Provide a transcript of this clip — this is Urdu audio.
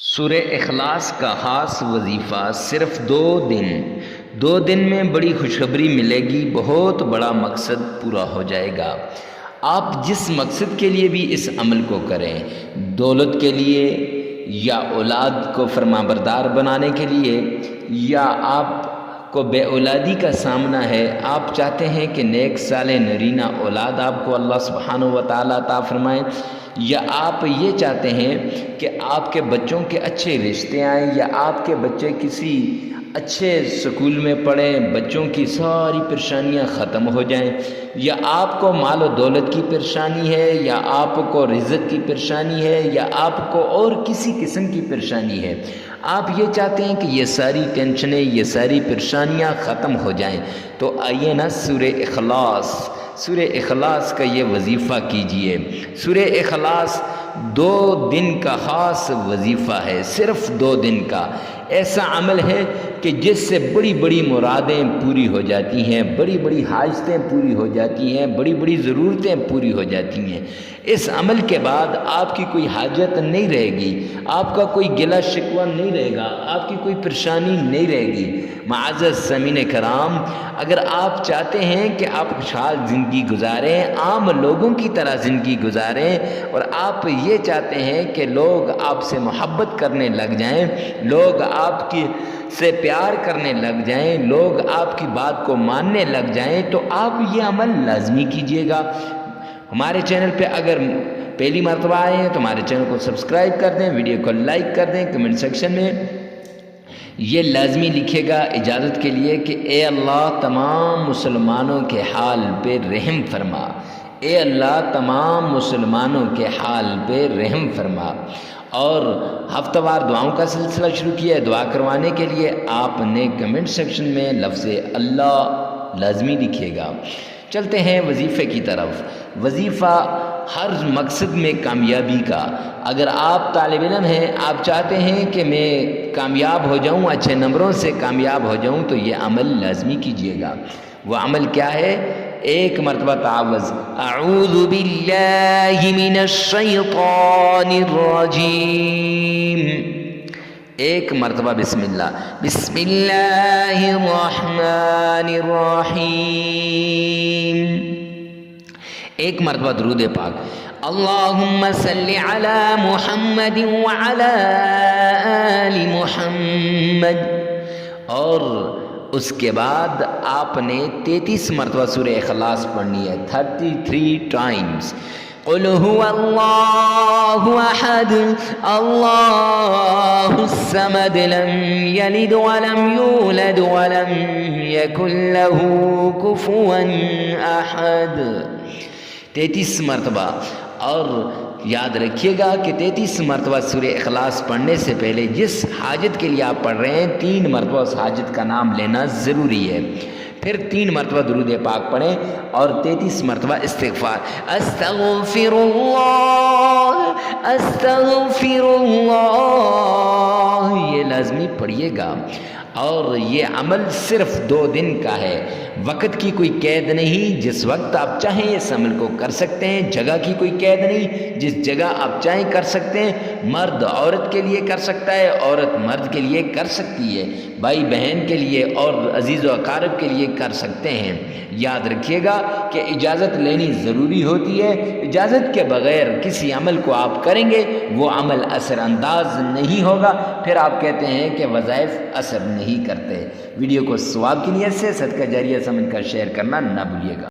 سورہ اخلاص کا خاص وظیفہ صرف 2 دن میں بڑی خوشخبری ملے گی، بہت بڑا مقصد پورا ہو جائے گا۔ آپ جس مقصد کے لیے بھی اس عمل کو کریں، دولت کے لیے یا اولاد کو فرمانبردار بنانے کے لیے، یا آپ کو بے اولادی کا سامنا ہے، آپ چاہتے ہیں کہ نیک صالح نرینہ اولاد آپ کو اللہ سبحانہ و تعالیٰ عطا فرمائے، یا آپ یہ چاہتے ہیں کہ آپ کے بچوں کے اچھے رشتے آئیں، یا آپ کے بچے کسی اچھے سکول میں پڑھیں، بچوں کی ساری پریشانیاں ختم ہو جائیں، یا آپ کو مال و دولت کی پریشانی ہے، یا آپ کو رزق کی پریشانی ہے، یا آپ کو اور کسی قسم کی پریشانی ہے، آپ یہ چاہتے ہیں کہ یہ ساری ٹینشنیں، یہ ساری پریشانیاں ختم ہو جائیں، تو آئیے نا سورہ اخلاص کا یہ وظیفہ کیجئے۔ سورہ اخلاص 2 دن کا خاص وظیفہ ہے، صرف 2 دن کا ایسا عمل ہے کہ جس سے بڑی بڑی مرادیں پوری ہو جاتی ہیں، بڑی بڑی حاجتیں پوری ہو جاتی ہیں، بڑی بڑی ضرورتیں پوری ہو جاتی ہیں۔ اس عمل کے بعد آپ کی کوئی حاجت نہیں رہے گی، آپ کا کوئی گلہ شکوہ نہیں رہے گا، آپ کی کوئی پریشانی نہیں رہے گی۔ معزز سامعین کرام، اگر آپ چاہتے ہیں کہ آپ خوشحال زندگی گزاریں، عام لوگوں کی طرح زندگی گزاریں، اور آپ یہ چاہتے ہیں کہ لوگ آپ سے محبت کرنے لگ جائیں، لوگ آپ کی سے پیار کرنے لگ جائیں، لوگ آپ کی بات کو ماننے لگ جائیں، تو آپ یہ عمل لازمی کیجئے گا۔ ہمارے چینل پہ اگر پہلی مرتبہ آئے ہیں تو ہمارے چینل کو سبسکرائب کر دیں، ویڈیو کو لائک کر دیں، کمنٹ سیکشن میں یہ لازمی لکھے گا اجازت کے لیے کہ اے اللہ تمام مسلمانوں کے حال پہ رحم فرما، اے اللہ تمام مسلمانوں کے حال پہ رحم فرما۔ اور ہفتہ وار دعاؤں کا سلسلہ شروع کیا ہے، دعا کروانے کے لیے آپ نے کمنٹ سیکشن میں لفظ اللہ لازمی لکھیے گا۔ چلتے ہیں وظیفے کی طرف۔ وظیفہ ہر مقصد میں کامیابی کا، اگر آپ طالب علم ہیں، آپ چاہتے ہیں کہ میں کامیاب ہو جاؤں، اچھے نمبروں سے کامیاب ہو جاؤں، تو یہ عمل لازمی کیجیے گا۔ وہ عمل کیا ہے؟ ایک مرتبہ تعوذ، اعوذ باللہ من الشیطان الرجیم، ایک مرتبہ بسم اللہ، بسم اللہ الرحمن الرحیم، ایک مرتبہ درود پاک، اللہم صلی علی محمد وعلی آل محمد، اور اس کے بعد آپ نے 33 مرتبہ سورہ اخلاص پڑھنی ہے، 33 ٹائمز۔ قل هو اللہ احد اللہ الصمد لم یلد ولم یولد ولم یکن له کفوا احد، 33 مرتبہ۔ اور یاد رکھیے گا کہ 33 مرتبہ سورہ اخلاص پڑھنے سے پہلے جس حاجت کے لیے آپ پڑھ رہے ہیں 3 مرتبہ اس حاجت کا نام لینا ضروری ہے، پھر 3 مرتبہ درود پاک پڑھیں اور 33 مرتبہ استغفار، استغفر اللہ استغفر اللہ، یہ لازمی پڑھیے گا۔ اور یہ عمل صرف 2 دن کا ہے، وقت کی کوئی قید نہیں، جس وقت آپ چاہیں اس عمل کو کر سکتے ہیں، جگہ کی کوئی قید نہیں، جس جگہ آپ چاہیں کر سکتے ہیں، مرد عورت کے لیے کر سکتا ہے، عورت مرد کے لیے کر سکتی ہے، بھائی بہن کے لیے اور عزیز و اقارب کے لیے کر سکتے ہیں۔ یاد رکھیے گا کہ اجازت لینی ضروری ہوتی ہے، اجازت کے بغیر کسی عمل کو آپ کریں گے وہ عمل اثر انداز نہیں ہوگا، پھر آپ کہتے ہیں کہ وظائف اثر نہیں کرتے۔ ویڈیو کو ثواب کی نیت سے صدقہ جاریہ سمجھ کر شیئر کرنا نہ بھولیے گا۔